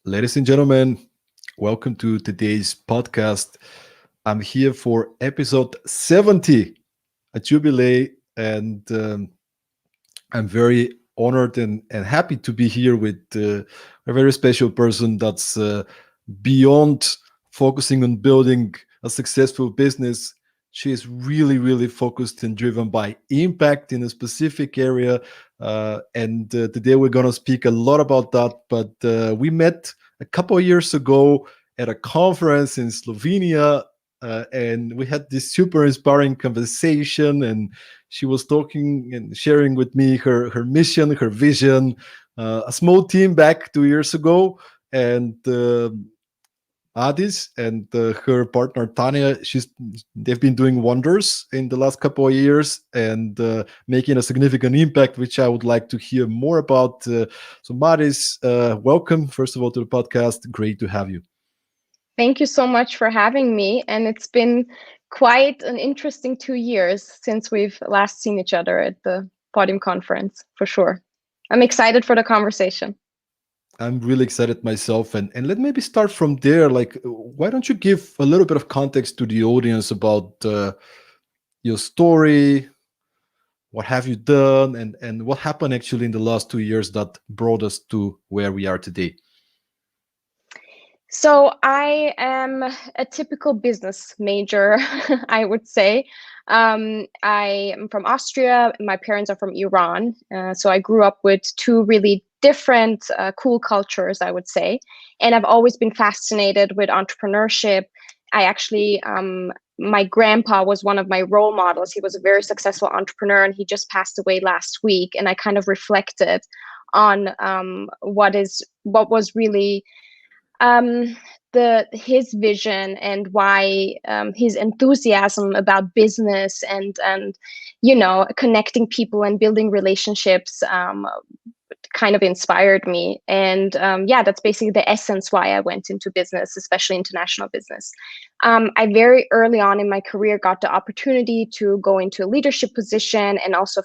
Ladies and gentlemen, welcome to today's podcast. I'm here for episode 70, a jubilee, and I'm very honored and happy to be here with a very special person that's beyond focusing on building a successful business. She is really focused and driven by impact in a specific area. And today we're going to speak a lot about that. But we met a couple of years ago at a conference in Slovenia. And we had this super inspiring conversation, and she was talking and sharing with me her mission, her vision. A small team back 2 years ago, and Adis and her partner Tanya, they've been doing wonders in the last couple of years and making a significant impact, which I would like to hear more about. So, Mahdis, welcome first of all to the podcast. Great to have you. Thank you so much for having me. And it's been quite an interesting 2 years since we've last seen each other at the Podium conference, for sure. I'm excited for the conversation. I'm really excited myself. And let maybe start from there. Like, why don't you give a little bit of context to the audience about your story? What have you done? And what happened actually in the last 2 years that brought us to where we are today? So I am a typical business major, I would say. I am from Austria. My parents are from Iran. So I grew up with two really different, cool cultures, I would say. And I've always been fascinated with entrepreneurship. I actually, my grandpa was one of my role models. He was a very successful entrepreneur, and he just passed away last week. And I kind of reflected on what was really his vision and why his enthusiasm about business and connecting people and building relationships kind of inspired me. And that's basically the essence why I went into business, especially international business. I very early on in my career got the opportunity to go into a leadership position and also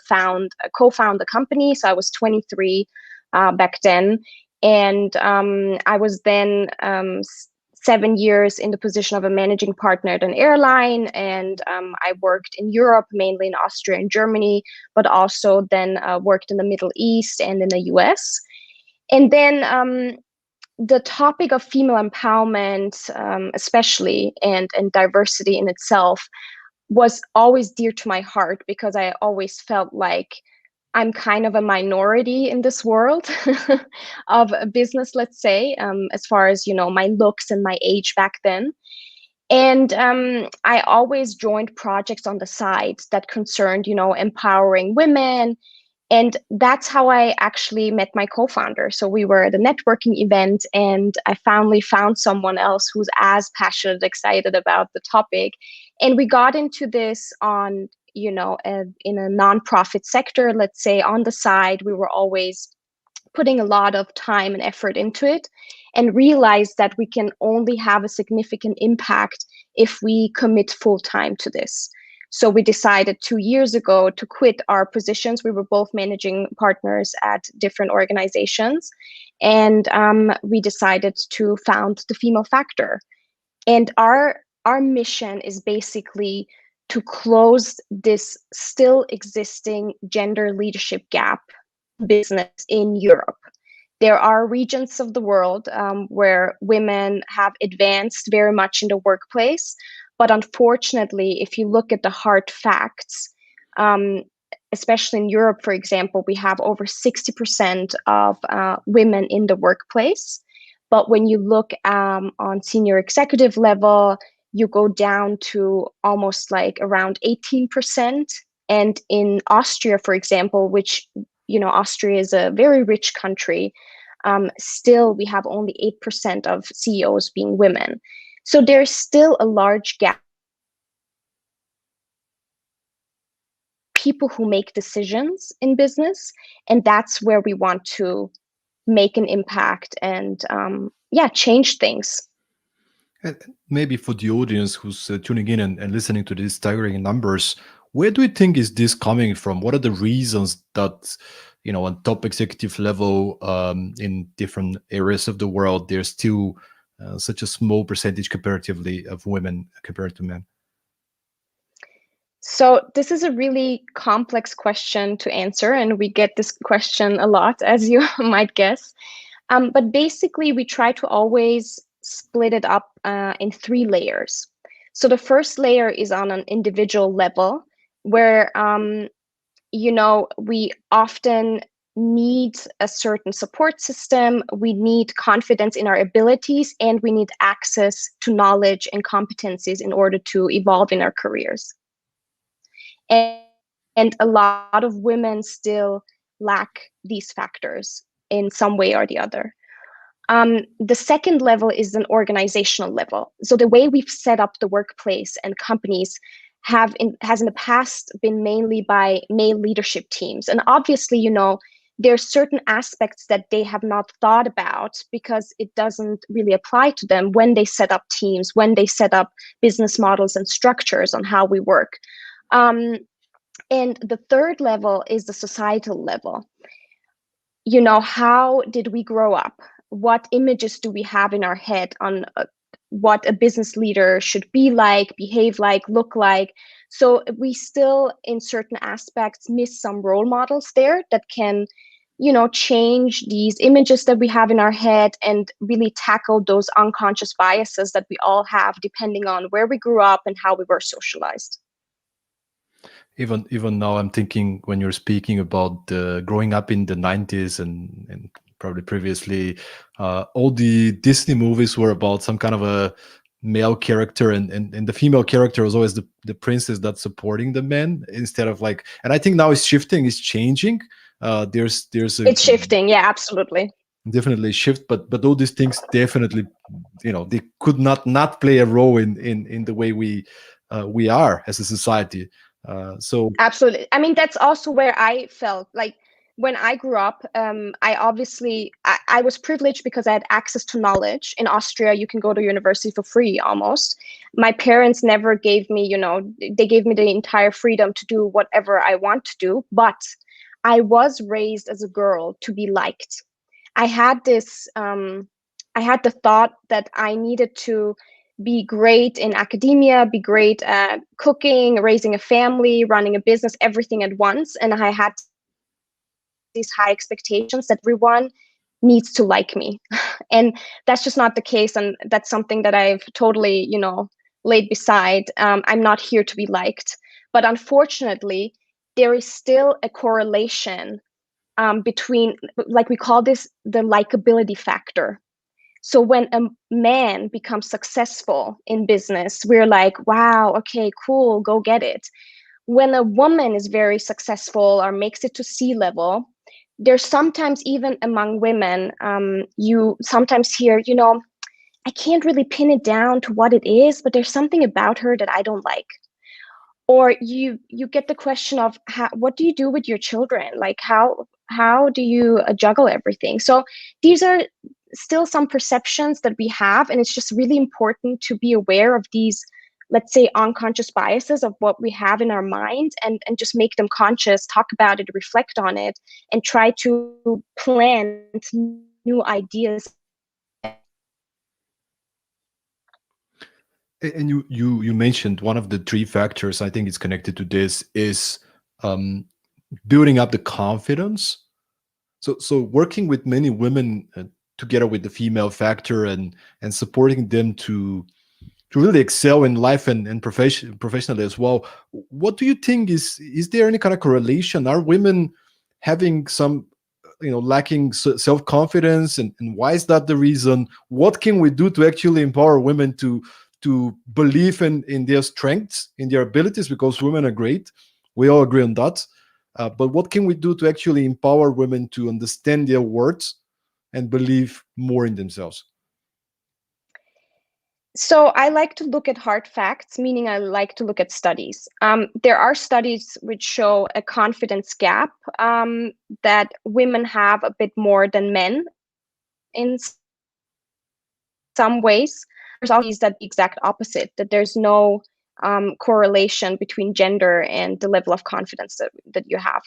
co-found a company. So I was 23 back then. And I was then 7 years in the position of a managing partner at an airline. And I worked in Europe, mainly in Austria and Germany, but also then worked in the Middle East and in the US. And then the topic of female empowerment, especially, and diversity in itself, was always dear to my heart, because I always felt like I'm kind of a minority in this world of business, let's say, as far as, my looks and my age back then. And I always joined projects on the side that concerned, empowering women. And that's how I actually met my co-founder. So we were at a networking event, and I finally found someone else who's as passionate, excited about the topic. And we got into this on in a nonprofit sector, let's say, on the side. We were always putting a lot of time and effort into it, and realized that we can only have a significant impact if we commit full time to this. So we decided 2 years ago to quit our positions. We were both managing partners at different organizations, and we decided to found the Female Factor. And our mission is basically to close this still existing gender leadership gap business in Europe. There are regions of the world where women have advanced very much in the workplace, but unfortunately, if you look at the hard facts, especially in Europe, for example, we have over 60% of women in the workplace. But when you look on senior executive level, you go down to almost like around 18%. And in Austria, for example, which, Austria is a very rich country, still we have only 8% of CEOs being women. So there's still a large gap. People who make decisions in business, and that's where we want to make an impact and change things. And maybe for the audience who's tuning in and listening to these staggering numbers, where do you think is this coming from? What are the reasons that on top executive level in different areas of the world, there's still such a small percentage comparatively of women compared to men? So this is a really complex question to answer, and we get this question a lot, as you might guess. But basically, we try to always split it up in 3 layers. So the first layer is on an individual level, where we often need a certain support system, we need confidence in our abilities, and we need access to knowledge and competencies in order to evolve in our careers. And a lot of women still lack these factors in some way or the other. The second level is an organizational level. So the way we've set up the workplace and companies has in the past been mainly by male leadership teams. And obviously, there are certain aspects that they have not thought about because it doesn't really apply to them when they set up teams, when they set up business models and structures on how we work. And the third level is the societal level. How did we grow up? What images do we have in our head on what a business leader should be like, behave like, look like? So we still, in certain aspects, miss some role models there that can, change these images that we have in our head and really tackle those unconscious biases that we all have, depending on where we grew up and how we were socialized. Even now, I'm thinking when you're speaking about growing up in the 90s and probably previously, all the Disney movies were about some kind of a male character, and the female character was always the princess that's supporting the men instead of like. And I think now it's shifting, it's changing. It's shifting, yeah, absolutely. Definitely shift, but all these things definitely, they could not play a role in the way we are as a society. So absolutely. I mean, that's also where I felt like when I grew up, I was privileged because I had access to knowledge. In Austria, you can go to university for free almost. My parents never gave me, they gave me the entire freedom to do whatever I want to do, but I was raised as a girl to be liked. I had the thought that I needed to be great in academia, be great at cooking, raising a family, running a business, everything at once. And I had these high expectations that everyone needs to like me. And that's just not the case. And that's something that I've totally, laid beside. I'm not here to be liked. But unfortunately, there is still a correlation between, like we call this the likability factor. So when a man becomes successful in business, we're like, wow, okay, cool, go get it. When a woman is very successful or makes it to C-level, there's sometimes, even among women, you sometimes hear, I can't really pin it down to what it is, but there's something about her that I don't like. Or you get the question of what do you do with your children? Like how do you juggle everything? So these are still some perceptions that we have, and it's just really important to be aware of these, let's say, unconscious biases of what we have in our mind, and just make them conscious, talk about it, reflect on it, and try to plant new ideas. And you mentioned one of the 3 factors. I think it's connected to this is building up the confidence. So working with many women together with the female factor and supporting them to really excel in life and professionally as well. What do you think is there any kind of correlation? Are women having some lacking self-confidence, and why is that the reason? What can we do to actually empower women to believe in their strengths, in their abilities? Because women are great, we all agree on that, but what can we do to actually empower women to understand their words and believe more in themselves? So I like to look at hard facts, meaning I like to look at studies. There are studies which show a confidence gap, that women have a bit more than men in some ways. There's also that exact opposite, that there's no correlation between gender and the level of confidence that you have.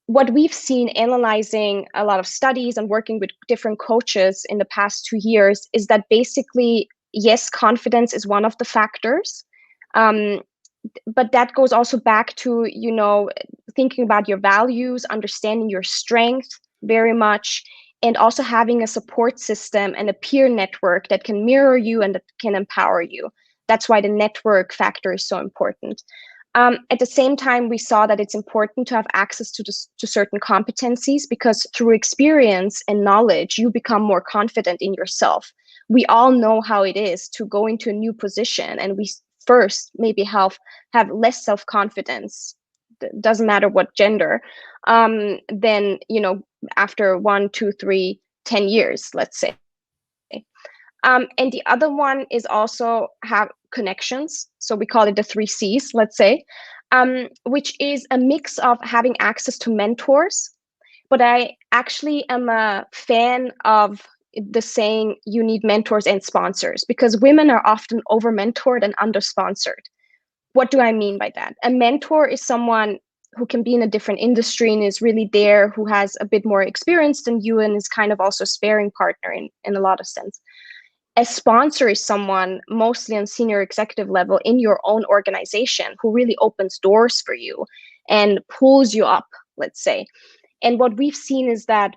what we've seen analyzing a lot of studies and working with different coaches in the past 2 years is that basically, yes, confidence is one of the factors. But that goes also back to, thinking about your values, understanding your strength very much, and also having a support system and a peer network that can mirror you and that can empower you. That's why the network factor is so important. At the same time, we saw that it's important to have access to certain competencies, because through experience and knowledge, you become more confident in yourself. We all know how it is to go into a new position, and we first maybe have less self-confidence, doesn't matter what gender, then, after 1, 2, 3, 10 years, let's say. And the other one is also have connections. So we call it the 3 Cs, let's say, which is a mix of having access to mentors. But I actually am a fan of the saying, you need mentors and sponsors, because women are often over mentored and under sponsored. What do I mean by that? A mentor is someone who can be in a different industry and is really there, who has a bit more experience than you and is kind of also a sparing partner in a lot of sense. A sponsor is someone mostly on senior executive level in your own organization who really opens doors for you and pulls you up, let's say. And what we've seen is that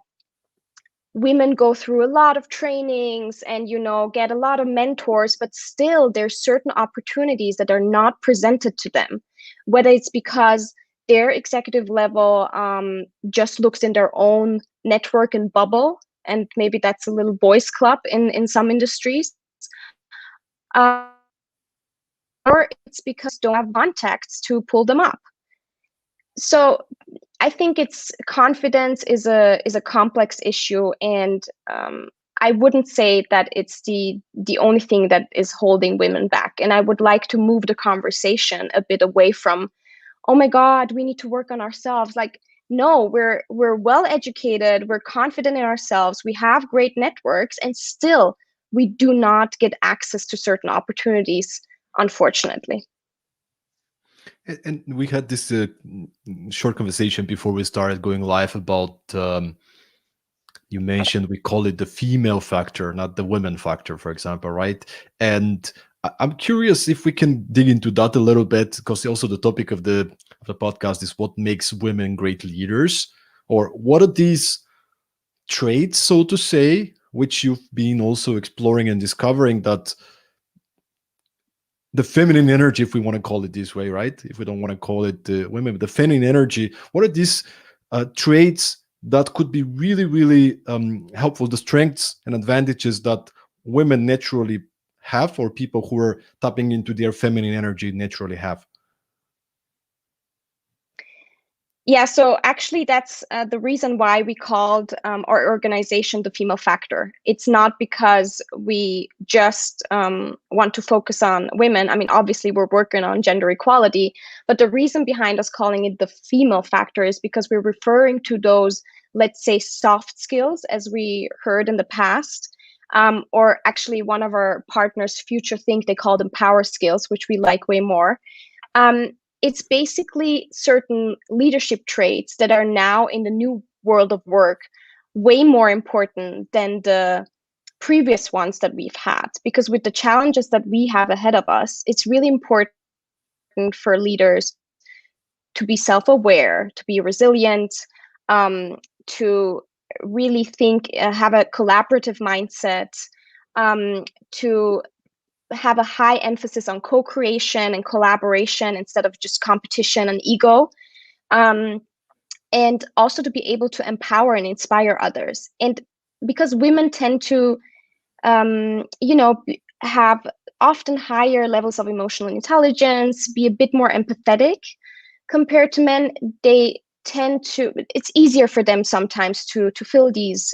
women go through a lot of trainings and, get a lot of mentors, but still there's certain opportunities that are not presented to them, whether it's because their executive level just looks in their own network and bubble, and maybe that's a little boys club in some industries, or it's because they don't have contacts to pull them up. So I think it's confidence is a complex issue, and I wouldn't say that it's the only thing that is holding women back. And I would like to move the conversation a bit away from, oh my God, we need to work on ourselves. Like, no, we're well educated, we're confident in ourselves, we have great networks, and still we do not get access to certain opportunities, unfortunately. And we had this short conversation before we started going live about, you mentioned, we call it the female factor, not the women factor, for example, right? And I'm curious if we can dig into that a little bit, because also the topic of the podcast is what makes women great leaders, or what are these traits, so to say, which you've been also exploring and discovering, that the feminine energy, if we want to call it this way, right? If we don't want to call it women, the feminine energy, what are these traits that could be really, really helpful, the strengths and advantages that women naturally have, or people who are tapping into their feminine energy naturally have? Yeah, so actually that's the reason why we called our organization the Female Factor. It's not because we just want to focus on women. I mean, obviously we're working on gender equality, but the reason behind us calling it the Female Factor is because we're referring to those, let's say, soft skills, as we heard in the past, or actually one of our partners, Future Think, they call them power skills, which we like way more. It's basically certain leadership traits that are now in the new world of work way more important than the previous ones that we've had. Because with the challenges that we have ahead of us, it's really important for leaders to be self-aware, to be resilient, to really think, have a collaborative mindset, to have a high emphasis on co-creation and collaboration instead of just competition and ego, and also to be able to empower and inspire others. And because women tend to have often higher levels of emotional intelligence, be a bit more empathetic compared to men, they tend to, it's easier for them sometimes to fill these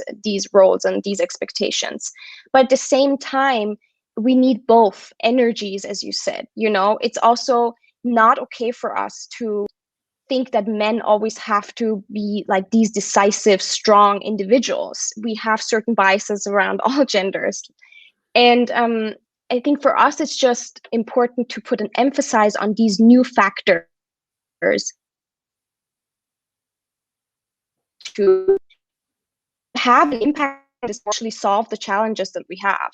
roles and these expectations. But at the same time, we need both energies, as you said. It's also not okay for us to think that men always have to be like these decisive, strong individuals. We have certain biases around all genders. And I think for us, it's just important to put an emphasis on these new factors to have an impact and actually solve the challenges that we have.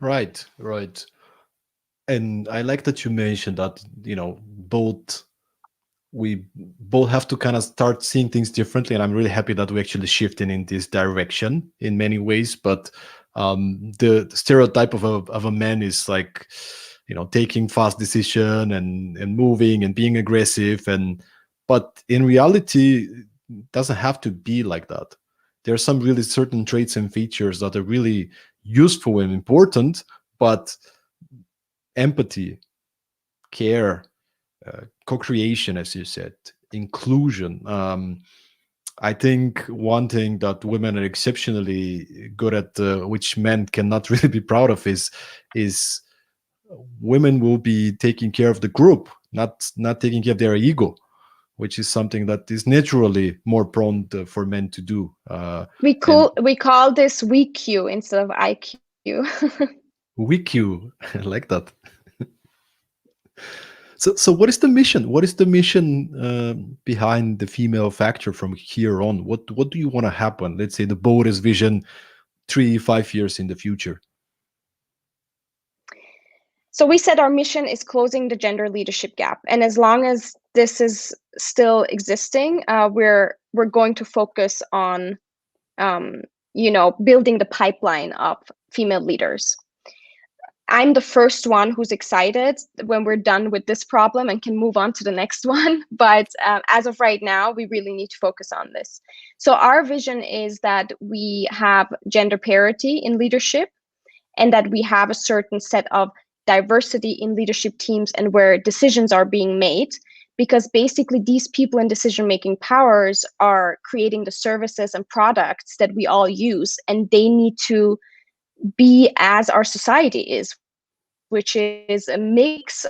Right, right. And I like that you mentioned that, both we both have to kind of start seeing things differently, and I'm really happy that we're actually shifting in this direction in many ways. But the stereotype of a man is like, taking fast decision and moving and being aggressive, but in reality it doesn't have to be like that. There are some really certain traits and features that are really useful and important, but empathy, care, co-creation, as you said, inclusion. I think one thing that women are exceptionally good at, which men cannot really be proud of, is women will be taking care of the group, not taking care of their ego, which is something that is naturally more prone for men to do. And We call this WQ instead of IQ. WQ, I like that. So what is the mission? What is the mission behind the female factor from here on? What do you want to happen? Let's say the Boris vision 3-5 years in the future. So we said our mission is closing the gender leadership gap, and as long as this is still existing, we're going to focus on building the pipeline of female leaders. I'm the first one who's excited when we're done with this problem and can move on to the next one. But as of right now, we really need to focus on this. So our vision is that we have gender parity in leadership, and that we have a certain set of diversity in leadership teams and where decisions are being made, because basically these people in decision-making powers are creating the services and products that we all use, and they need to be as our society is, which is a mix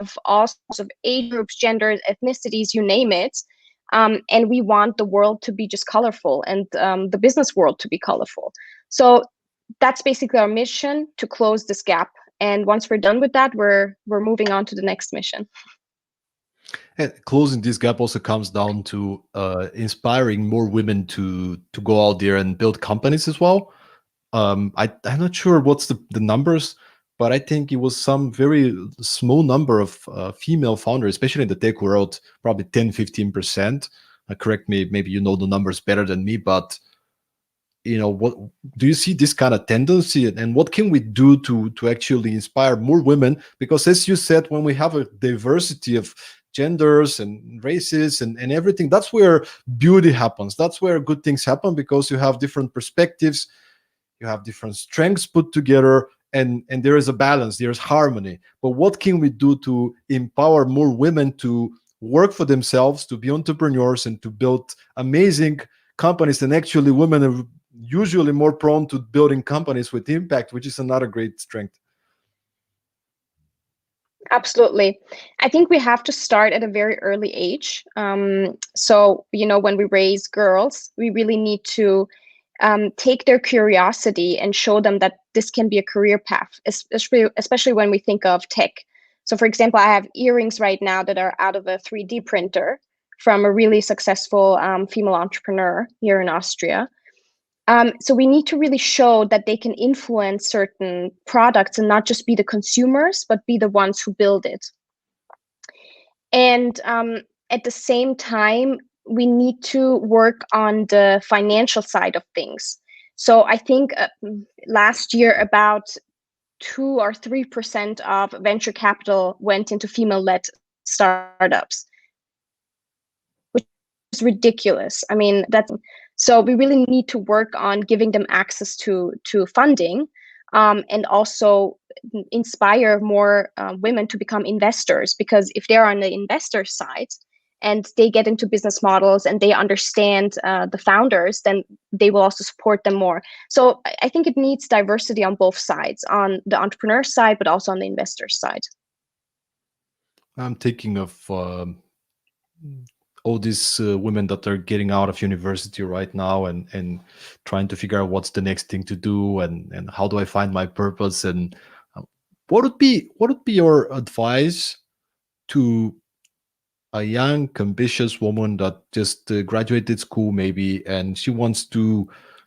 of all sorts of age groups, genders, ethnicities, you name it. And we want the world to be just colorful, and the business world to be colorful. So that's basically our mission, to close this gap. And once we're done with that, we're moving on to the next mission. And closing this gap also comes down to inspiring more women to go out there and build companies as well. I'm not sure what's the numbers, but I think it was some very small number of female founders, especially in the tech world, probably 10-15%. Correct me, maybe you know the numbers better than me, but what do you see this kind of tendency, and what can we do to actually inspire more women? Because as you said, when we have a diversity of genders and races and everything, that's where beauty happens. That's where good things happen, because you have different perspectives, you have different strengths put together, and there is a balance, there's harmony. But what can we do to empower more women to work for themselves, to be entrepreneurs, and to build amazing companies? And actually women are usually more prone to building companies with impact, which is another great strength. Absolutely. I think we have to start at a very early age. So, when we raise girls, we really need to take their curiosity and show them that this can be a career path, especially when we think of tech. So, for example, I have earrings right now that are out of a 3D printer from a really successful female entrepreneur here in Austria. So we need to really show that they can influence certain products and not just be the consumers, but be the ones who build it. And at the same time, we need to work on the financial side of things. So I think last year about 2 or 3% of venture capital went into female-led startups, which is ridiculous. I mean, so we really need to work on giving them access to funding, and also inspire more women to become investors, because if they're on the investor side and they get into business models and they understand the founders, then they will also support them more. So I think it needs diversity on both sides, on the entrepreneur side, but also on the investor side. I'm thinking of all these women that are getting out of university right now and trying to figure out what's the next thing to do, and how do I find my purpose, and what would be your advice to a young, ambitious woman that just graduated school, maybe, and she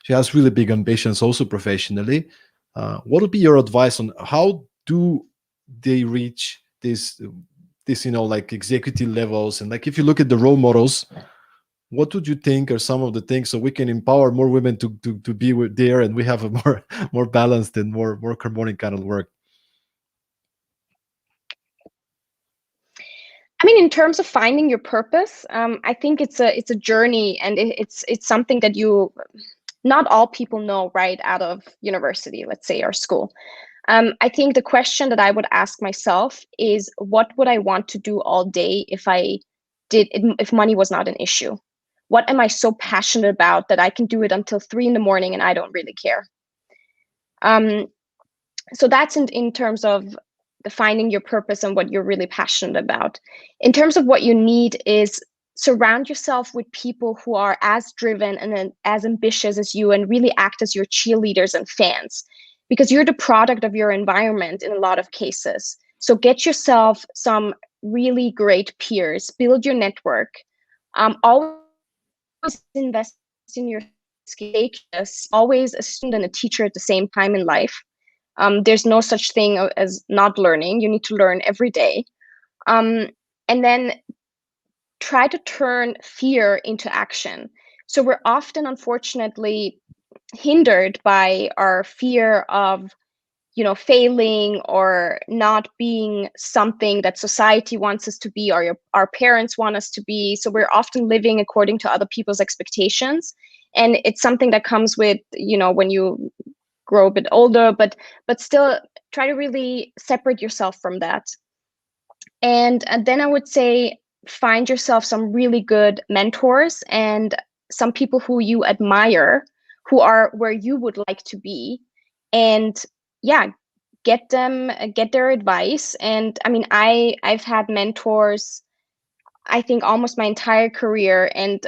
has really big ambitions also professionally. What would be your advice on how do they reach this, like executive levels? And like, if you look at the role models, what would you think are some of the things so we can empower more women to be there, and we have a more more balanced and more harmonic kind of work? I mean, in terms of finding your purpose, I think it's a journey, and it's something that you not all people know right out of university, let's say, or school. I think the question that I would ask myself is, what would I want to do all day if money was not an issue? What am I so passionate about that I can do it until 3 in the morning and I don't really care? Um, so that's in terms of finding your purpose and what you're really passionate about. In terms of what you need is surround yourself with people who are as driven and as ambitious as you, and really act as your cheerleaders and fans, because you're the product of your environment in a lot of cases. So get yourself some really great peers, build your network, always invest in your skills, always a student and a teacher at the same time in life. There's no such thing as not learning. You need to learn every day. And then try to turn fear into action. So we're often, unfortunately, hindered by our fear of, failing or not being something that society wants us to be, or our parents want us to be. So we're often living according to other people's expectations. And it's something that comes with, when you grow a bit older, but still try to really separate yourself from that. And then I would say, find yourself some really good mentors and some people who you admire, who are where you would like to be. And yeah, get their advice. And I mean, I've had mentors, I think, almost my entire career. And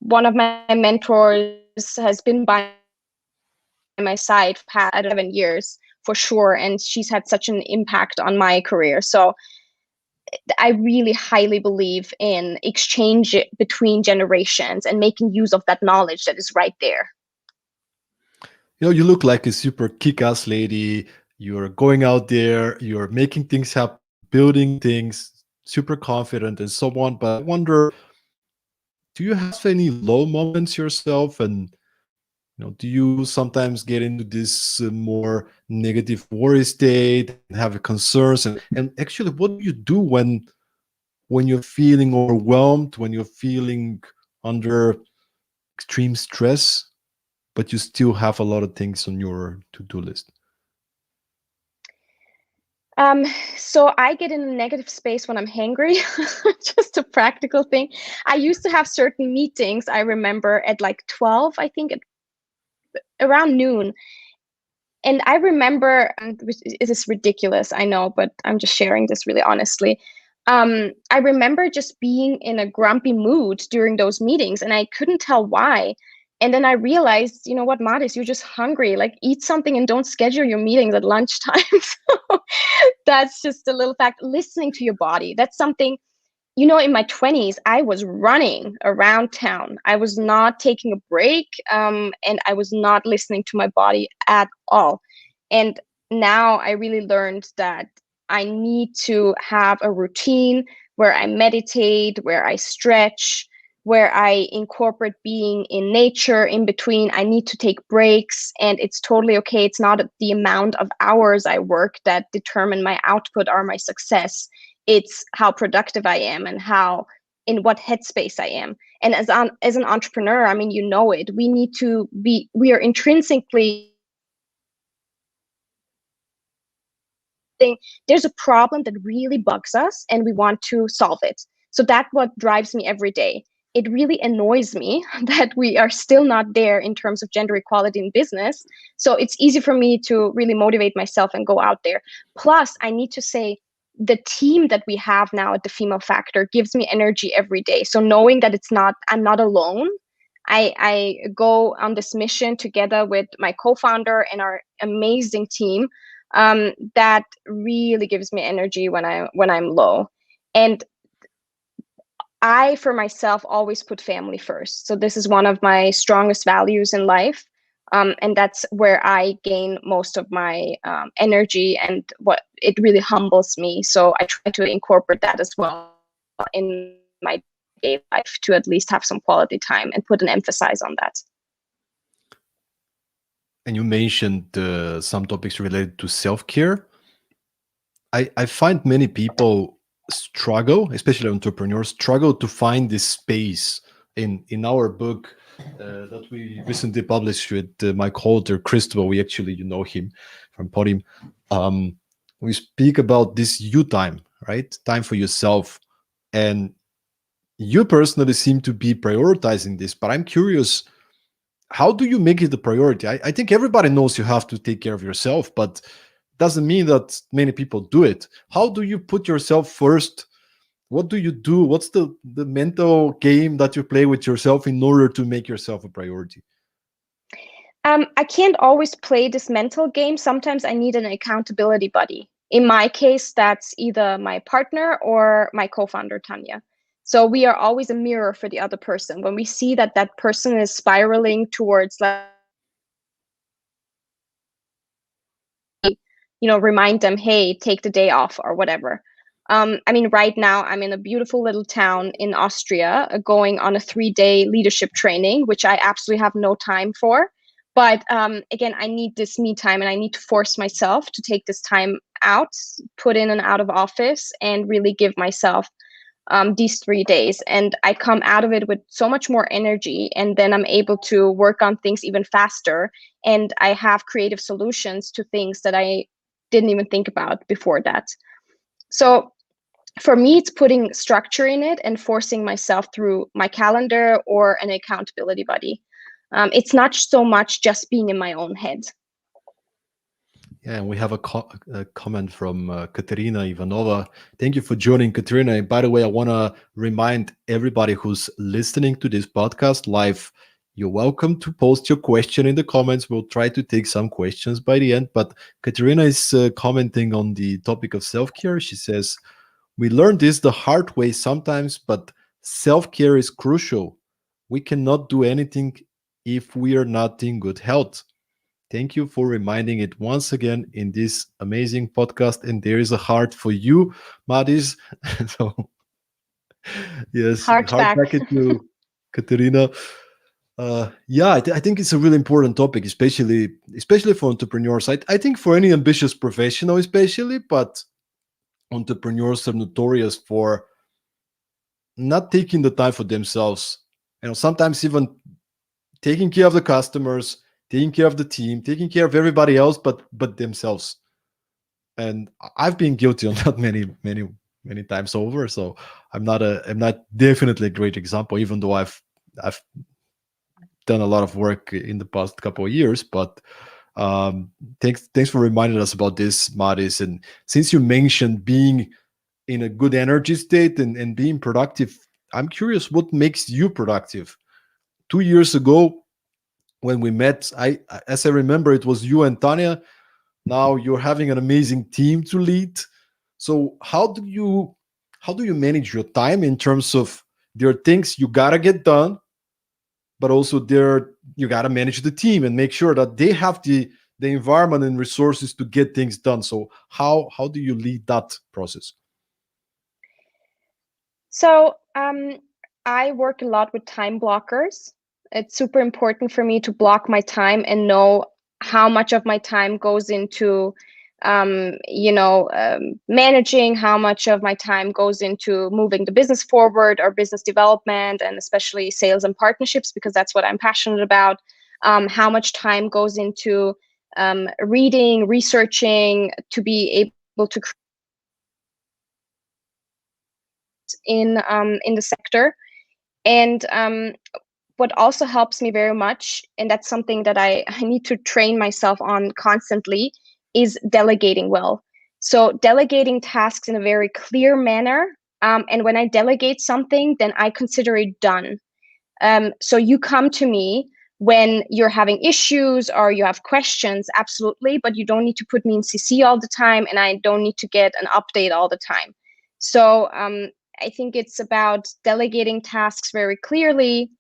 one of my mentors has been by my side for past, I don't know, 7 years for sure. And she's had such an impact on my career. So I really highly believe in exchange between generations and making use of that knowledge that is right there. You look like a super kick-ass lady. You're going out there, you're making things happen, building things, super confident and so on. But I wonder, do you have any low moments yourself? And do you sometimes get into this more negative worry state and have concerns? And actually, what do you do when you're feeling overwhelmed, when you're feeling under extreme stress, but you still have a lot of things on your to-do list? So I get in a negative space when I'm hangry. Just a practical thing. I used to have certain meetings, I remember, at like 12, I think, around noon. And I remember, this is ridiculous, I know, but I'm just sharing this really honestly. I remember just being in a grumpy mood during those meetings, and I couldn't tell why. And then I realized, you know what, Mahdis, you're just hungry. Like, eat something and don't schedule your meetings at lunchtime. So that's just a little fact. Listening to your body. That's something, in my 20s, I was running around town. I was not taking a break, and I was not listening to my body at all. And now I really learned that I need to have a routine where I meditate, where I stretch, where I incorporate being in nature in between. I need to take breaks, and it's totally okay. It's not the amount of hours I work that determine my output or my success. It's how productive I am and in what headspace I am. And as an entrepreneur, I mean, it. We are intrinsically, there's a problem that really bugs us and we want to solve it. So that's what drives me every day. It really annoys me that we are still not there in terms of gender equality in business. So it's easy for me to really motivate myself and go out there. Plus, I need to say, the team that we have now at the Female Factor gives me energy every day. So knowing that I'm not alone. I go on this mission together with my co-founder and our amazing team, that really gives me energy when I'm low. And I, for myself, always put family first. So this is one of my strongest values in life. And that's where I gain most of my energy, and what it really humbles me. So I try to incorporate that as well in my day-to-day life, to at least have some quality time and put an emphasis on that. And you mentioned some topics related to self-care. I find many people struggle, especially entrepreneurs, struggle to find this space. In our book that we recently published with my co-author Christopher, we actually, you know him from Podium. We speak about this you time, right? Time for yourself. And you personally seem to be prioritizing this, but I'm curious, how do you make it a priority? I think everybody knows you have to take care of yourself, but doesn't mean that many people do it. How do you put yourself first? What do you do? What's the mental game that you play with yourself in order to make yourself a priority? I can't always play this mental game. Sometimes I need an accountability buddy. In my case, that's either my partner or my co-founder, Tanya. So we are always a mirror for the other person. When we see that that person is spiraling towards, like, remind them, hey, take the day off or whatever. I mean, right now I'm in a beautiful little town in Austria, going on a 3-day leadership training, which I absolutely have no time for. But again, I need this me time, and I need to force myself to take this time out, put in and out of office, and really give myself these 3 days. And I come out of it with so much more energy, and then I'm able to work on things even faster. And I have creative solutions to things that I didn't even think about before that. So for me, it's putting structure in it and forcing myself through my calendar or an accountability buddy. It's not so much just being in my own head. Yeah, and we have a comment from Katerina Ivanova. Thank you for joining, Katerina. And by the way, I want to remind everybody who's listening to this podcast live, you're welcome to post your question in the comments. We'll try to take some questions by the end. But Katerina is commenting on the topic of self-care. She says, we learned this the hard way sometimes, but self-care is crucial. We cannot do anything if we are not in good health. Thank you for reminding it once again in this amazing podcast. And there is a heart for you, Mahdis. So, yes, Heart heart back. back at you, Katerina. Yeah, I think it's a really important topic, especially for entrepreneurs. I think for any ambitious professional, especially, but entrepreneurs are notorious for not taking the time for themselves. Sometimes even taking care of the customers, taking care of the team, taking care of everybody else, but themselves. And I've been guilty on that many times over. So I'm not definitely a great example, even though I've done a lot of work in the past couple of years. But thanks for reminding us about this, Mahdis. And since you mentioned being in a good energy state and being productive, I'm curious, what makes you productive? 2 years ago, when we met, as I remember, it was you and Tanya. Now you're having an amazing team to lead. So how do you manage your time in terms of, there are things you gotta get done, but also you gotta manage the team and make sure that they have the environment and resources to get things done. So how do you lead that process? So I work a lot with time blockers. It's super important for me to block my time and know how much of my time goes into managing, how much of my time goes into moving the business forward, or business development, and especially sales and partnerships, because that's what I'm passionate about. How much time goes into reading, researching, to be able to in the sector. And what also helps me very much, and that's something that I need to train myself on constantly, is delegating well. So delegating tasks in a very clear manner. And when I delegate something, then I consider it done. So you come to me when you're having issues or you have questions, absolutely, but you don't need to put me in CC all the time, and I don't need to get an update all the time. So I think it's about delegating tasks very clearly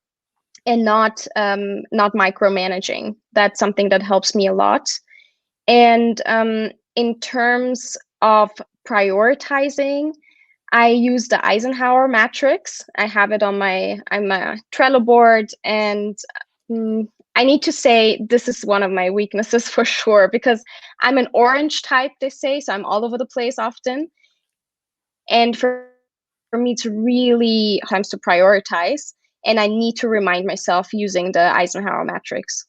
and not micromanaging. That's something that helps me a lot. And in terms of prioritizing, I use the Eisenhower matrix. I have it on I'm a Trello board, and I need to say this is one of my weaknesses for sure, because I'm an orange type, they say, so I'm all over the place often. And for me, it's really hard sometimes to prioritize, and I need to remind myself using the Eisenhower matrix.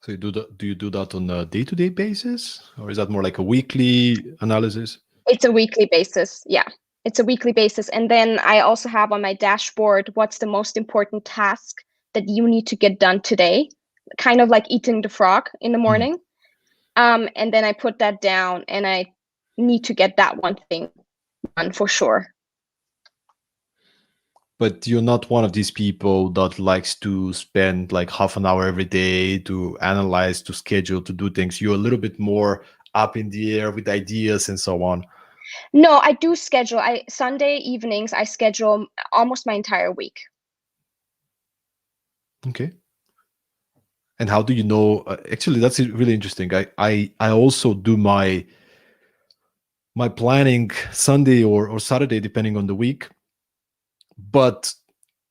So do you do that on a day-to-day basis, or is that more like a weekly analysis? It's a weekly basis. Yeah, it's a weekly basis. And then I also have on my dashboard what's the most important task that you need to get done today, kind of like eating the frog in the morning. And then I put that down, and I need to get that one thing done for sure. But you're not one of these people that likes to spend like half an hour every day to analyze, to schedule, to do things. You're a little bit more up in the air with ideas and so on. No, I do schedule. Sunday evenings, I schedule almost my entire week. Okay. And how do you know? Actually, that's really interesting. I also do my planning Sunday or Saturday, depending on the week. But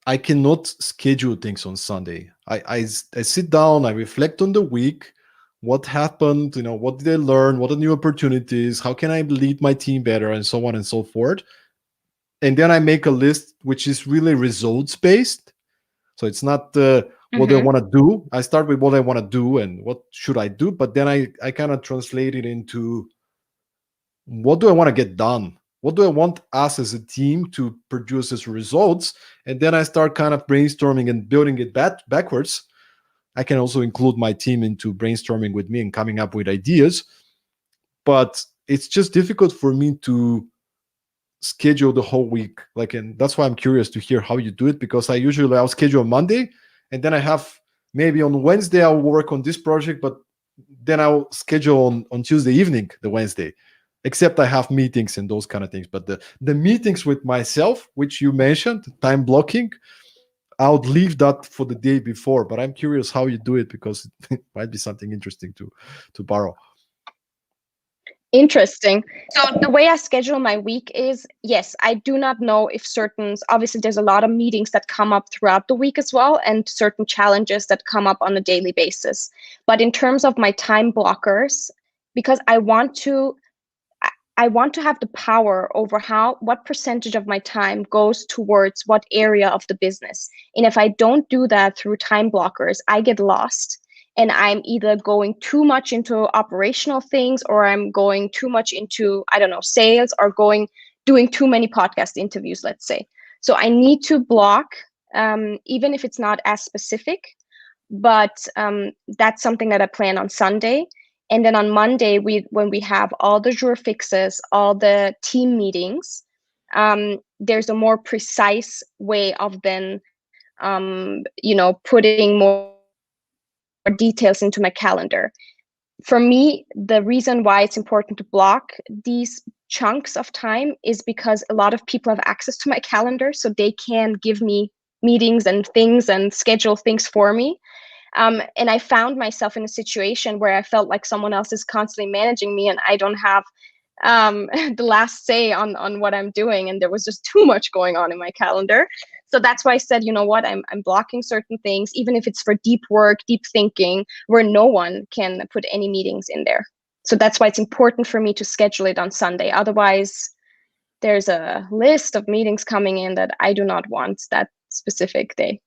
I cannot schedule things on Sunday. I sit down, I reflect on the week, what happened, what did I learn, what are new opportunities, how can I lead my team better, and so on and so forth. And then I make a list which is really results based. So it's not what I want to do. I start with what I want to do and what should I do, but then I kind of translate it into what do I want to get done? What do I want us as a team to produce as results? And then I start kind of brainstorming and building it backwards. I can also include my team into brainstorming with me and coming up with ideas. But it's just difficult for me to schedule the whole week. And that's why I'm curious to hear how you do it, because I'll schedule Monday, and then I have maybe on Wednesday I'll work on this project, but then I'll schedule on Tuesday evening, the Wednesday. Except I have meetings and those kind of things. But the meetings with myself, which you mentioned, time blocking, I would leave that for the day before. But I'm curious how you do it, because it might be something interesting to borrow. Interesting. So the way I schedule my week is, yes, I do not know if obviously there's a lot of meetings that come up throughout the week as well, and certain challenges that come up on a daily basis. But in terms of my time blockers, because I want to have the power over what percentage of my time goes towards what area of the business. And if I don't do that through time blockers, I get lost, and I'm either going too much into operational things, or I'm going too much into, I don't know, sales, or doing too many podcast interviews, let's say. So I need to block, even if it's not as specific, but that's something that I plan on Sunday. And then on Monday, when we have all the jour fixes, all the team meetings, there's a more precise way of then, putting more details into my calendar. For me, the reason why it's important to block these chunks of time is because a lot of people have access to my calendar, so they can give me meetings and things and schedule things for me. And I found myself in a situation where I felt like someone else is constantly managing me, and I don't have the last say on what I'm doing. And there was just too much going on in my calendar. So that's why I said, you know what, I'm blocking certain things, even if it's for deep work, deep thinking, where no one can put any meetings in there. So that's why it's important for me to schedule it on Sunday. Otherwise, there's a list of meetings coming in that I do not want that specific day.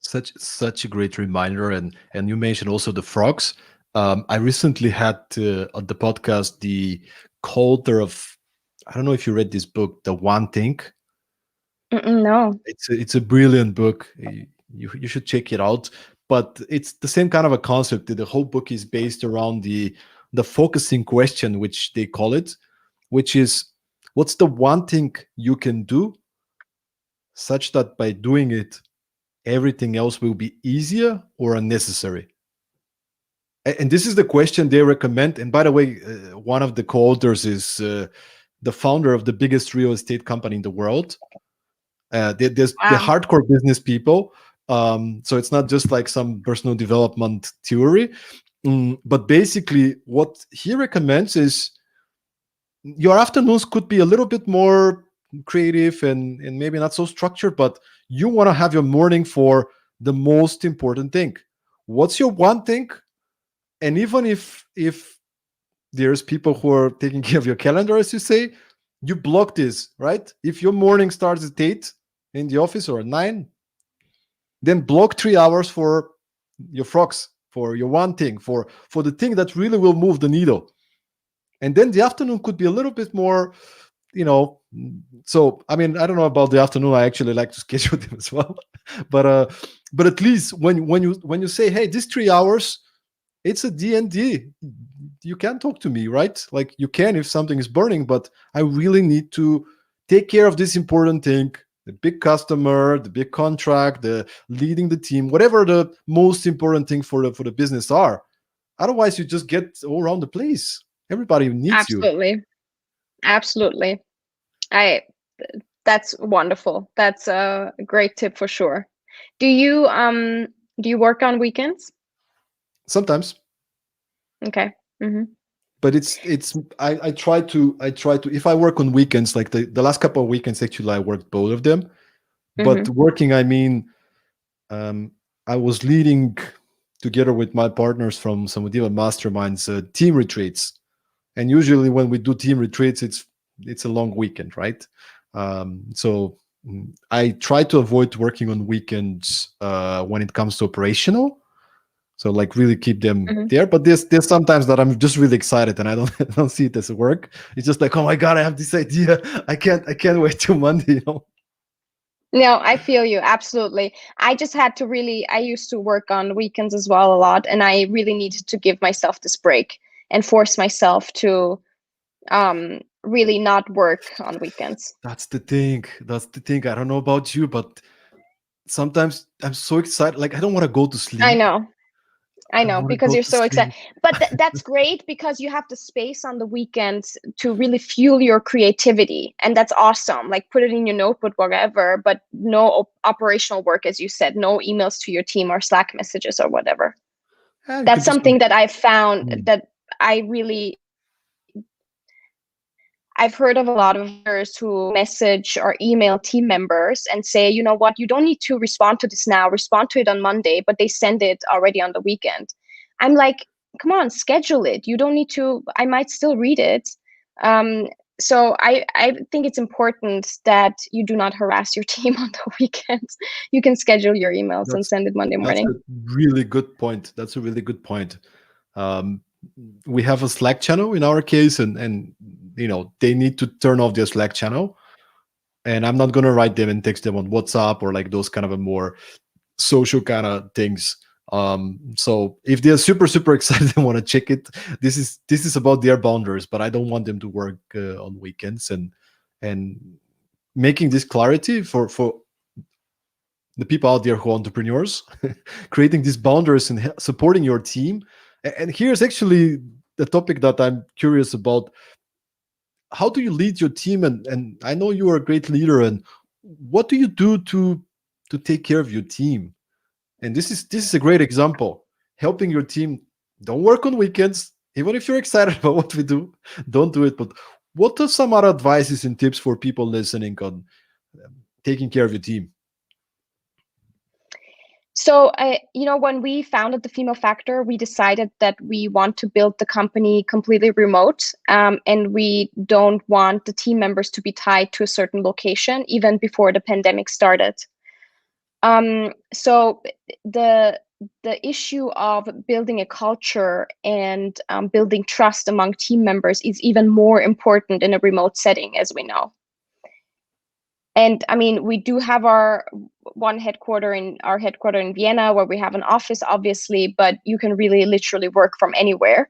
Such a great reminder. And you mentioned also the frogs. I recently had on the podcast the co-author of, I don't know if you read this book, The One Thing. No. It's a brilliant book. You should check it out. But it's the same kind of a concept. The whole book is based around the focusing question, which they call it, which is, what's the one thing you can do such that by doing it, everything else will be easier or unnecessary? And this is the question they recommend. And by the way, one of the co-authors is the founder of the biggest real estate company in the world. There's the Wow. hardcore business people. So it's not just like some personal development theory. But basically, what he recommends is your afternoons could be a little bit more creative and maybe not so structured, but you want to have your morning for the most important thing. What's your one thing? And even if there's people who are taking care of your calendar, as you say, you block this, right? If your morning starts at 8 in the office or at 9, then block 3 hours for your frogs, for your one thing, for the thing that really will move the needle. And then the afternoon could be a little bit more, so I mean, I don't know about the afternoon. I actually like to schedule them as well. But at least when you say, hey, these 3 hours, it's a D&D. You can talk to me, right? Like you can if something is burning, but I really need to take care of this important thing, the big customer, the big contract, the leading the team, whatever the most important thing for the business are. Otherwise, you just get all around the place. Everybody needs you. Absolutely. That's wonderful. That's a great tip for sure. Do you work on weekends? Sometimes. Okay. Mm-hmm. But I try to if I work on weekends, like the last couple of weekends actually I worked both of them. But Mm-hmm. working, I mean, I was leading together with my partners from some of the masterminds team retreats, and usually when we do team retreats, it's a long weekend, right? So I try to avoid working on weekends when it comes to operational. So like really keep them Mm-hmm. there. But there's sometimes that I'm just really excited and I don't I don't see it as work. It's just like, oh my god, I have this idea. I can't wait till Monday. No, I feel you. Absolutely. I used to work on weekends as well a lot, and I really needed to give myself this break and force myself to really not work on weekends. That's the thing. That's the thing. I don't know about you, but sometimes I'm so excited. Like I don't want to go to I sleep. know. I I don't know, want to because go you're to so excited. sleep. But that's great because you have the space on the weekends to really fuel your creativity. And that's awesome. Like put it in your notebook, whatever, but no operational work, as you said, no emails to your team or Slack messages or whatever. Yeah, you can That's just something that I've found mm, that I really I've heard of a lot of leaders who message or email team members and say, you know what, you don't need to respond to this now, respond to it on Monday, but they send it already on the weekend. I'm like, come on, schedule it. You don't need to, I might still read it. Um, so I think it's important that you do not harass your team on the weekends. You can schedule your emails and that's send it Monday that's a morning. really good point. That's a really good point. Um, we have a Slack channel in our case, and they need to turn off their Slack channel. And I'm not gonna write them and text them on WhatsApp or like those kind of a more social kind of things. So if they're super super excited and want to check it, this is about their boundaries. But I don't want them to work on weekends, and making this clarity for the people out there who are entrepreneurs, creating these boundaries and supporting your team. And here's actually the topic that I'm curious about. How do you lead your team? And I know you are a great leader. And what do you do to take care of your team? And this is a great example. Helping your team. Don't work on weekends, even if you're excited about what we do. Don't do it. But what are some other advices and tips for people listening on taking care of your team? So, when we founded the Female Factor, we decided that we want to build the company completely remote, and we don't want the team members to be tied to a certain location, even before the pandemic started. So the issue of building a culture and building trust among team members is even more important in a remote setting, as we know. And I mean, we do have our headquarter in Vienna, where we have an office, obviously, but you can really literally work from anywhere.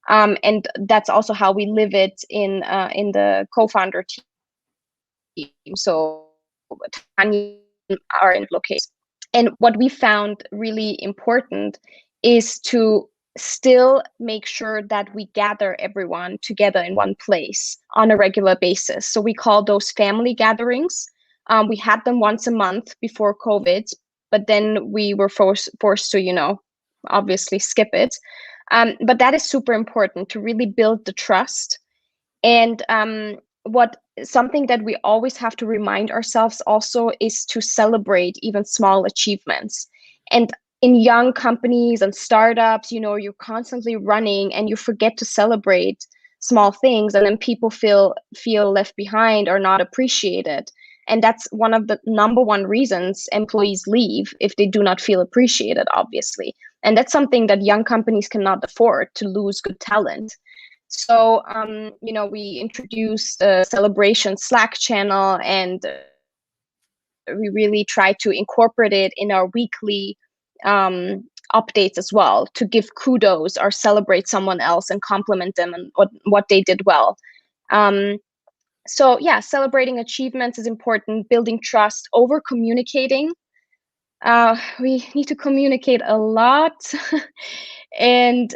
And that's also how we live it in the co-founder team. So Tanya are in location. And what we found really important is to still make sure that we gather everyone together in one place on a regular basis. So we call those family gatherings. We had them once a month before COVID, but then we were forced to, obviously skip it. But that is super important to really build the trust. And what something that we always have to remind ourselves also is to celebrate even small achievements. And in young companies and startups, you're constantly running and you forget to celebrate small things, and then people feel left behind or not appreciated. And that's one of the number one reasons employees leave, if they do not feel appreciated, obviously. And that's something that young companies cannot afford, to lose good talent. So, we introduced a celebration Slack channel, and we really try to incorporate it in our weekly updates as well, to give kudos or celebrate someone else and compliment them and what they did well. So yeah, celebrating achievements is important, building trust, over communicating. We need to communicate a lot. And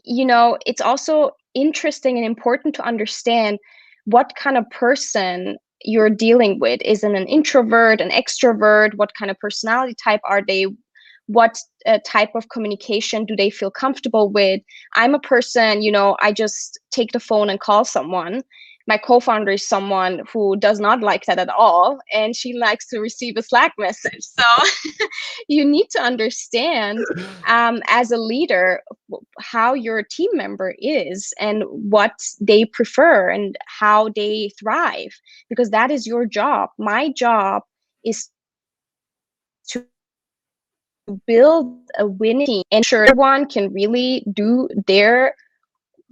it's also interesting and important to understand what kind of person you're dealing with. Is it an introvert, an extrovert? What kind of personality type are they? What type of communication do they feel comfortable with? I'm a person, I just take the phone and call someone. My co-founder is someone who does not like that at all, and she likes to receive a Slack message. So you need to understand, as a leader, how your team member is and what they prefer and how they thrive, because that is your job. My job is to build a winning team, ensure everyone can really do their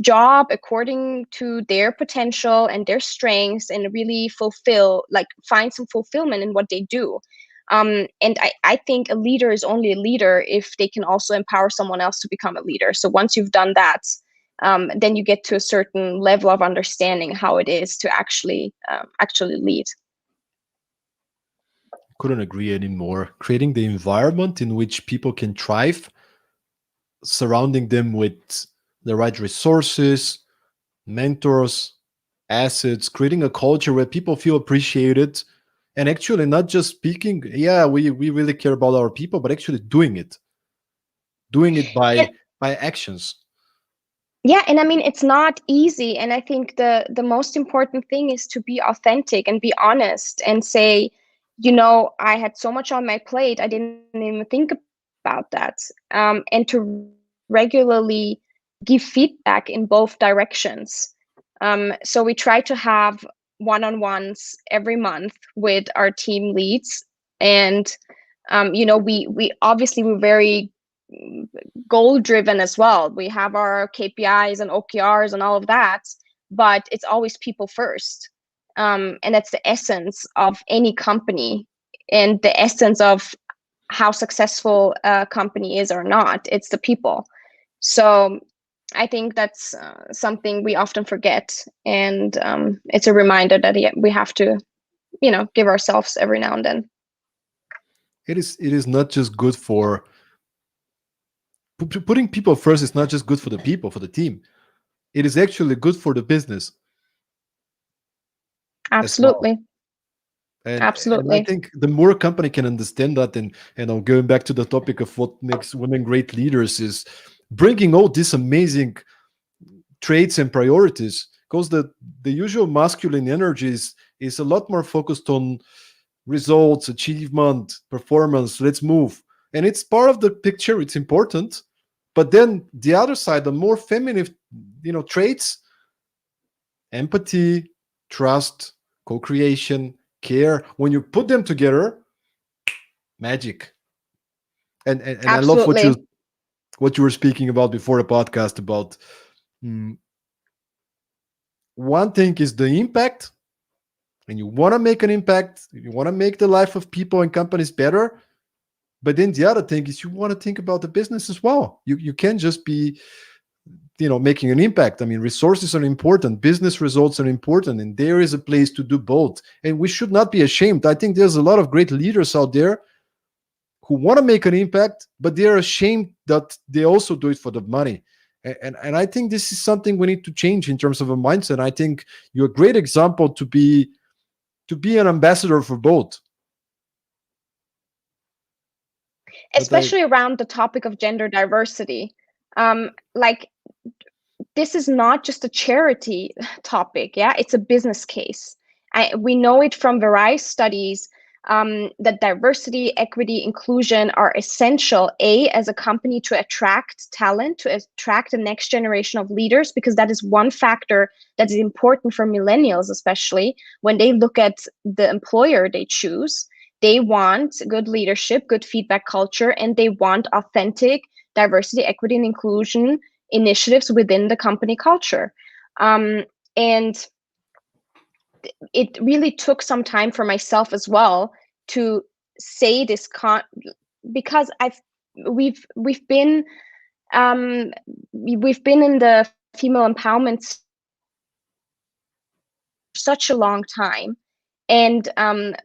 job according to their potential and their strengths, and really find some fulfillment in what they do. And I think a leader is only a leader if they can also empower someone else to become a leader. So once you've done that, then you get to a certain level of understanding how it is to actually lead. Couldn't agree anymore. Creating the environment in which people can thrive, surrounding them with the right resources, mentors, assets, creating a culture where people feel appreciated, and actually not just speaking, yeah, we really care about our people, but actually doing it And by actions. yeah, and I mean, it's not easy. And I think the most important thing is to be authentic and be honest and say, I had so much on my plate, I didn't even think about that. And to regularly give feedback in both directions. So we try to have one-on-ones every month with our team leads. And we obviously, we're very goal driven as well. We have our KPIs and OKRs and all of that, but it's always people first. And that's the essence of any company, and the essence of how successful a company is or not. It's the people. So I think that's something we often forget. And it's a reminder that we have to, give ourselves every now and then. It is not just good for putting people first. Is not just good for the people, for the team. It is actually good for the business as well. Absolutely. And I Absolutely. think the more a company can understand that, and going back to the topic of what makes women great leaders, is bringing all these amazing traits and priorities, because the usual masculine energy is a lot more focused on results, achievement, performance, let's move. And it's part of the picture, it's important. But then the other side, the more feminine, traits, empathy, trust, co-creation, care, when you put them together, magic. And I love Absolutely. what you were speaking about before the podcast about one thing is the impact, and you want to make an impact, you want to make the life of people and companies better. But then the other thing is you want to think about the business as well. You can't just be making an impact. I mean, resources are important, business results are important, and there is a place to do both. And we should not be ashamed. I think there's a lot of great leaders out there who want to make an impact, but they're ashamed that they also do it for the money. And I think this is something we need to change in terms of a mindset. I think you're a great example to be an ambassador for both. Especially around the topic of gender diversity. Like, this is not just a charity topic, yeah, it's a business case. We know it from various studies that diversity, equity, inclusion are essential, as a company, to attract talent, to attract the next generation of leaders, because that is one factor that is important for millennials, especially when they look at the employer they choose. They want good leadership, good feedback culture, and they want authentic diversity, equity, and inclusion initiatives within the company culture. And it really took some time for myself as well to say this, because we've been in the female empowerment such a long time, and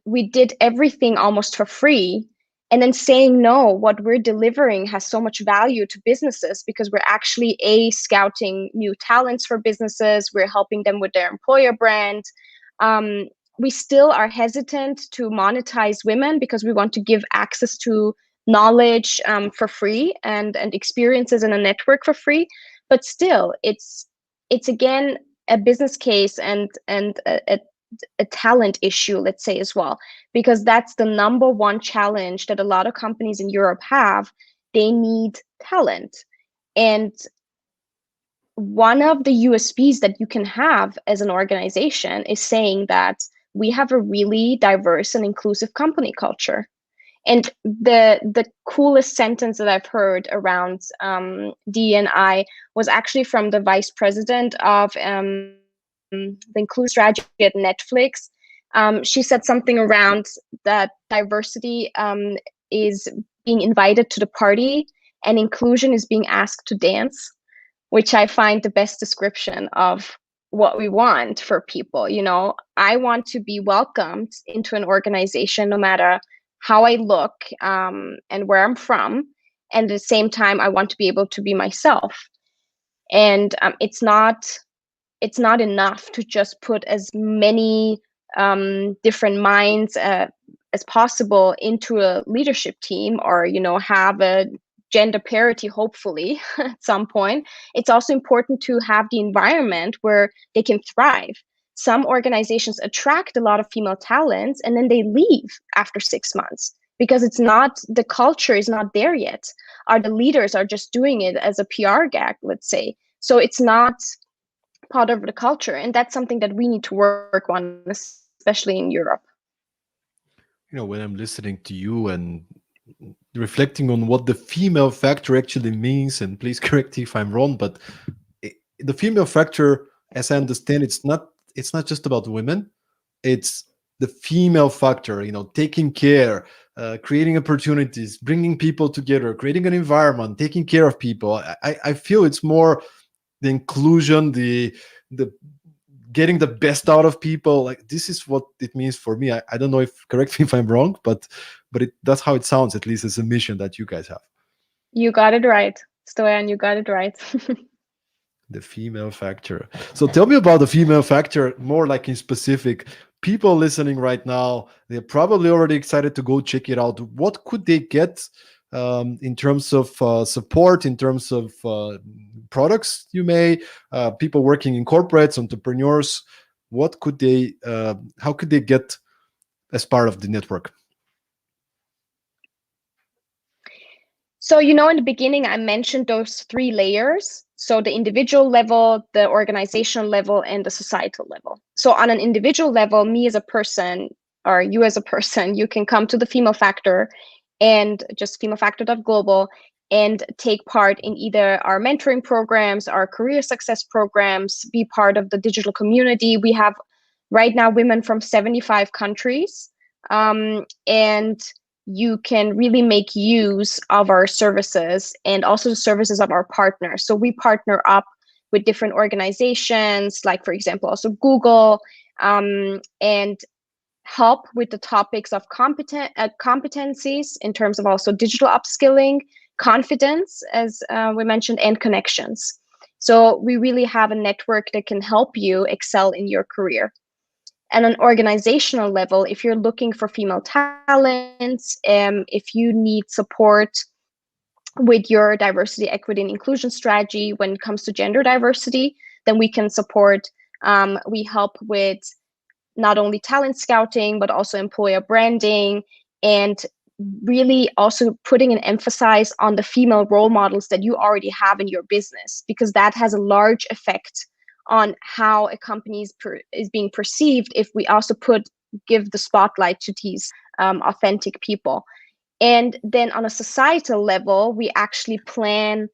we did everything almost for free. And then saying no, what we're delivering has so much value to businesses, because we're actually scouting new talents for businesses. We're helping them with their employer brand. We still are hesitant to monetize women because we want to give access to knowledge for free, and experiences in a network for free. But still, it's again a business case and a talent issue, let's say, as well, because that's the number one challenge that a lot of companies in Europe have. They need talent. And one of the USPs that you can have as an organization is saying that we have a really diverse and inclusive company culture. And the coolest sentence that I've heard around D&I was actually from the vice president of the inclusion strategy at Netflix. She said something around that diversity is being invited to the party and inclusion is being asked to dance, which I find the best description of what we want for people. You know, I want to be welcomed into an organization no matter how I look and where I'm from. And at the same time, I want to be able to be myself. And it's not enough to just put as many different minds as possible into a leadership team, or, you know, have a gender parity, hopefully, at some point. It's also important to have the environment where they can thrive. Some organizations attract a lot of female talents and then they leave after 6 months because the culture is not there yet, or the leaders are just doing it as a PR gag, let's say. So it's not part of the culture, and that's something that we need to work on, especially in Europe. You know, when I'm listening to you and reflecting on what the female factor actually means, and please correct me if I'm wrong, but the female factor, as I understand, it's not just about women. It's the female factor, you know, taking care, creating opportunities, bringing people together, creating an environment, taking care of people. I feel it's more the inclusion, the getting the best out of people. Like, this is what it means for me. I don't know, if correct me if I'm wrong, but that's how it sounds, at least as a mission that you guys have. You got it right, Stoyan, you got it right. The female factor. So tell me about the female factor, more like in specific. People listening right now, they're probably already excited to go check it out. What could they get in terms of support, in terms of products, people working in corporates, entrepreneurs? What could they, how could they get as part of the network? So, you know, in the beginning, I mentioned those 3 layers. So the individual level, the organizational level, and the societal level. So on an individual level, me as a person, or you as a person, you can come to the Female Factor and just femalefactor.global and take part in either our mentoring programs, our career success programs, be part of the digital community. We have right now women from 75 countries, and you can really make use of our services and also the services of our partners. So we partner up with different organizations, like, for example, also Google, and help with the topics of competencies in terms of also digital upskilling, confidence, as we mentioned, and connections. So we really have a network that can help you excel in your career. And on organizational level, if you're looking for female talents, if you need support with your diversity, equity, and inclusion strategy when it comes to gender diversity, then we can support. We help with not only talent scouting, but also employer branding, and really also putting an emphasis on the female role models that you already have in your business, because that has a large effect on how a company is being perceived if we also give the spotlight to these authentic people. And then on a societal level, we actually plan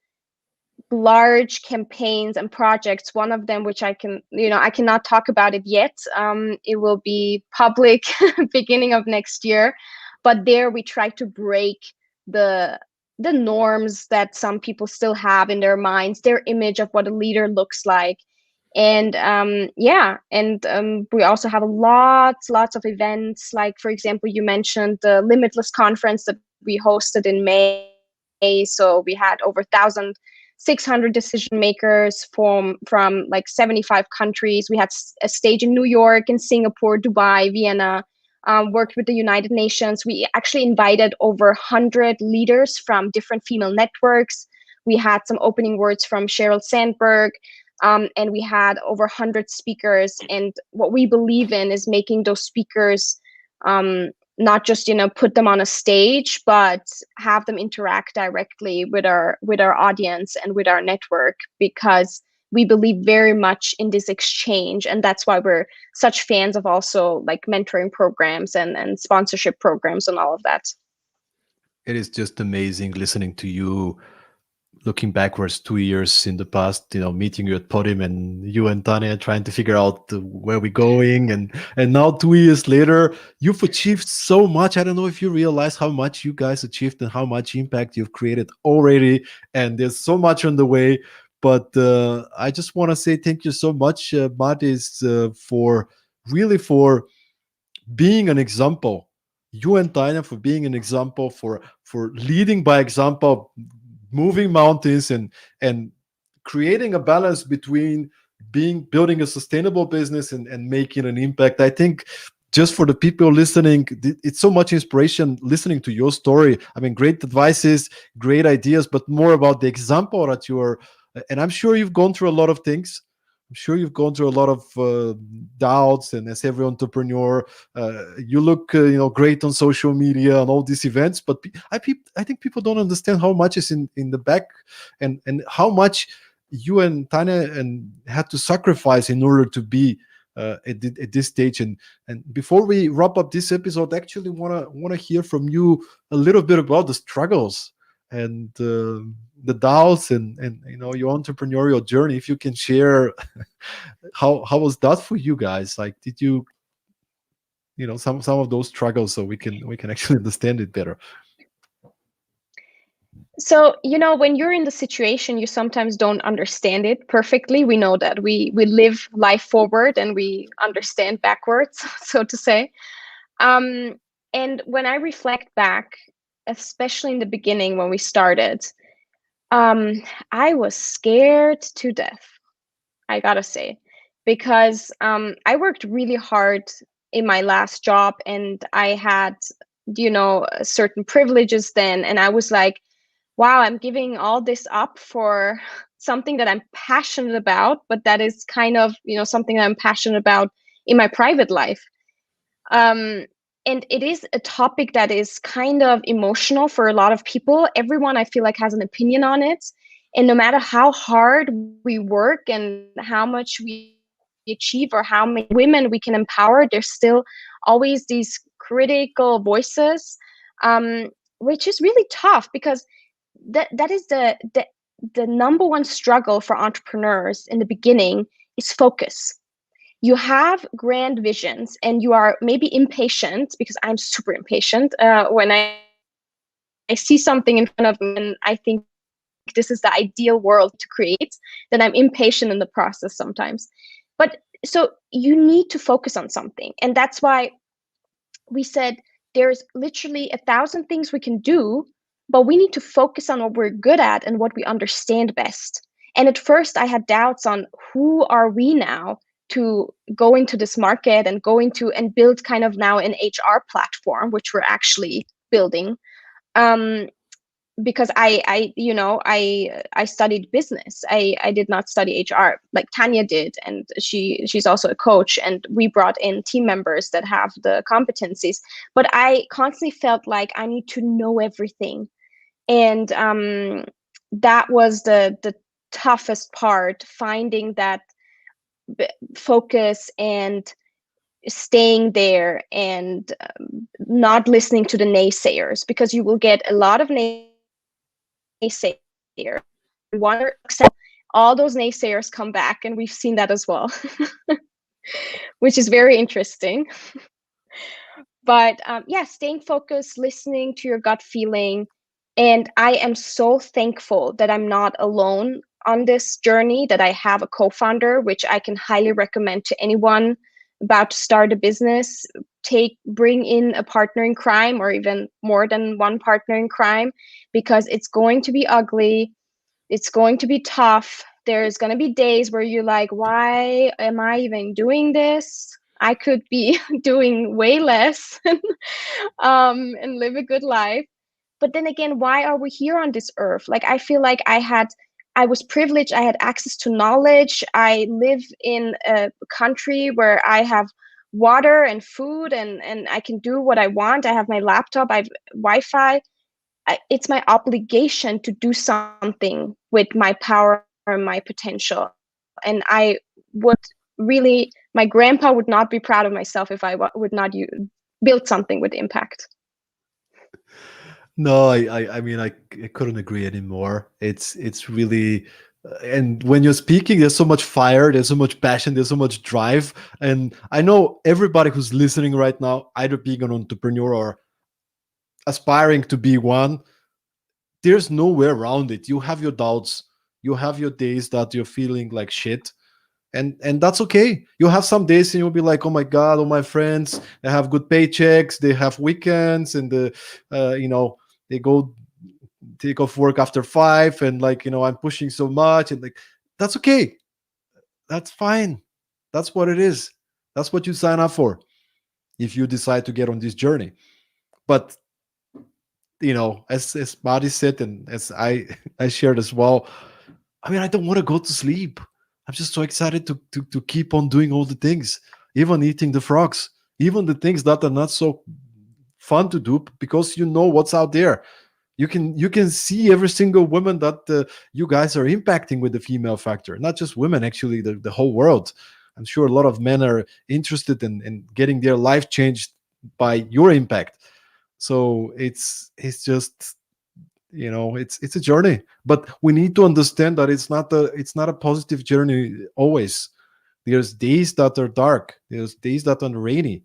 large campaigns and projects. One of them, which I cannot talk about it yet. It will be public beginning of next year, but there we try to break the norms that some people still have in their minds, their image of what a leader looks like. And we also have lots of events. Like, for example, you mentioned the Limitless conference that we hosted in May. So we had over 1,600 decision makers from like 75 countries. We had a stage in New York, in Singapore, Dubai, Vienna. Worked with the United Nations. We actually invited over 100 leaders from different female networks. We had some opening words from Sheryl Sandberg. And we had over 100 speakers. And what we believe in is making those speakers not just put them on a stage, but have them interact directly with our audience and with our network, because we believe very much in this exchange. And that's why we're such fans of also like mentoring programs and sponsorship programs and all of that. It is just amazing listening to you, looking backwards 2 years in the past, meeting you at Podium and you and Tanya trying to figure out where we're going. And now 2 years later, you've achieved so much. I don't know if you realize how much you guys achieved and how much impact you've created already. And there's so much on the way. But I just want to say thank you so much, Mahdis, for being an example. You and Tanya for being an example, for leading by example, moving mountains and creating a balance between building a sustainable business and making an impact. I think just for the people listening, it's so much inspiration listening to your story. I mean, great advices, great ideas, but more about the example that you are. And I'm sure you've gone through a lot of things. I'm sure you've gone through a lot of doubts, and as every entrepreneur, you look, great on social media and all these events. But I think people don't understand how much is in the back, and how much you and Tanya had to sacrifice in order to be at this stage. And before we wrap up this episode, I actually wanna hear from you a little bit about the struggles and the doubts and your entrepreneurial journey. If you can share how was that for you guys? Like, did you some of those struggles, so we can actually understand it better? So, when you're in the situation, you sometimes don't understand it perfectly. We know that we live life forward and we understand backwards, so to say. And when I reflect back, especially in the beginning when we started, I was scared to death, I gotta say, because I worked really hard in my last job, and I had, certain privileges then. And I was like, wow, I'm giving all this up for something that I'm passionate about, but that is kind of, something that I'm passionate about in my private life. And it is a topic that is kind of emotional for a lot of people. Everyone, I feel like, has an opinion on it. And no matter how hard we work and how much we achieve or how many women we can empower, there's still always these critical voices, which is really tough, because that is the number one struggle for entrepreneurs in the beginning is focus. You have grand visions and you are maybe impatient, because I'm super impatient when I see something in front of me and I think this is the ideal world to create, then I'm impatient in the process sometimes. But so you need to focus on something. And that's why we said there's literally 1,000 things we can do, but we need to focus on what we're good at and what we understand best. And at first, I had doubts on who are we now to go into this market and go into and build kind of now an HR platform, which we're actually building. Um, because I studied business. I did not study HR like Tanya did, and she's also a coach, and we brought in team members that have the competencies. But I constantly felt like I need to know everything, and that was the toughest part, finding that focus and staying there, and not listening to the naysayers, because you will get a lot of naysayers. All those naysayers come back, and we've seen that as well, which is very interesting. But yeah, staying focused, listening to your gut feeling. And I am so thankful that I'm not alone on this journey, that I have a co-founder, which I can highly recommend to anyone about to start a business. Bring in a partner in crime, or even more than one partner in crime, because it's going to be ugly. It's going to be tough. There's going to be days where you're like, why am I even doing this? I could be doing way less and live a good life. But then again, why are we here on this earth? Like, I feel like I was privileged. I had access to knowledge. I live in a country where I have water and food, and I can do what I want. I have my laptop, I have Wi-Fi. It's my obligation to do something with my power and my potential. And I would really, my grandpa would not be proud of myself if I would not build something with impact. No, I mean, I couldn't agree anymore. It's really, and when you're speaking, there's so much fire, there's so much passion, there's so much drive, and I know everybody who's listening right now, either being an entrepreneur or aspiring to be one, there's no way around it. You have your doubts, you have your days that you're feeling like shit, and that's okay. You have some days and you'll be like, oh my god, all my friends, they have good paychecks, they have weekends, and they go take off work after 5, and like, I'm pushing so much, and like, that's okay, that's fine, that's what it is, that's what you sign up for if you decide to get on this journey. But as Mahdis said, and as I shared as well, I mean, I don't want to go to sleep. I'm just so excited to keep on doing all the things, even eating the frogs, even the things that are not so fun to do, because you know what's out there. You can see every single woman that you guys are impacting with the female factor. Not just women, actually, the whole world. I'm sure a lot of men are interested in getting their life changed by your impact. So it's just, it's a journey, but we need to understand that it's not a positive journey always. There's days that are dark, there's days that are rainy.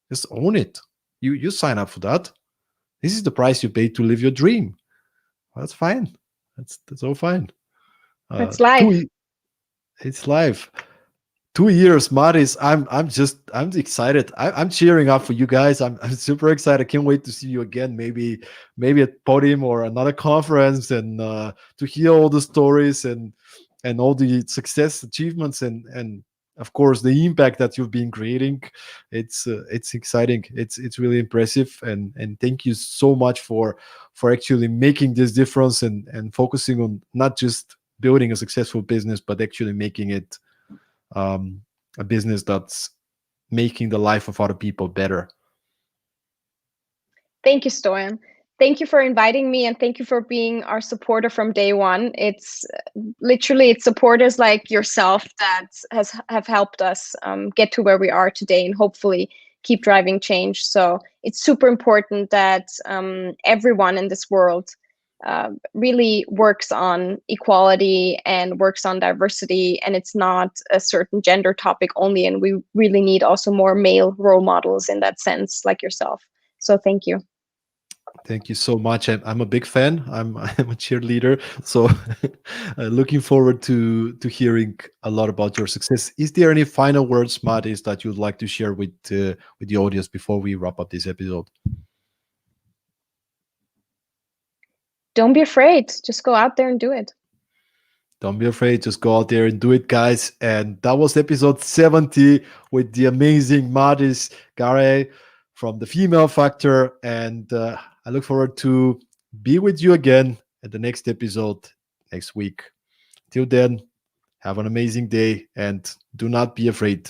Just own it. You sign up for that. This is the price you pay to live your dream. That's fine. That's all fine. That's life. It's life. 2 years, Maris. I'm excited. I'm cheering up for you guys. I'm super excited. I can't wait to see you again. Maybe at podium or another conference, and to hear all the stories and all the success achievements, and of course the impact that you've been creating. It's exciting. It's really impressive. And thank you so much for actually making this difference, and focusing on not just building a successful business, but actually making it a business that's making the life of other people better. Thank you, Stoyan. Thank you for inviting me, and thank you for being our supporter from day one. It's literally, it's supporters like yourself that have helped us get to where we are today, and hopefully keep driving change. So it's super important that everyone in this world really works on equality and works on diversity, and it's not a certain gender topic only. And we really need also more male role models in that sense, like yourself. So thank you. Thank you so much. I'm a big fan. I'm a cheerleader. So looking forward to hearing a lot about your success. Is there any final words, Mahdis, that you'd like to share with the audience before we wrap up this episode? Don't be afraid. Just go out there and do it. Don't be afraid. Just go out there and do it, guys. And that was episode 70 with the amazing Mahdis Gharaei from the Female Factor. And I look forward to be with you again at the next episode next week. Till then, have an amazing day and do not be afraid.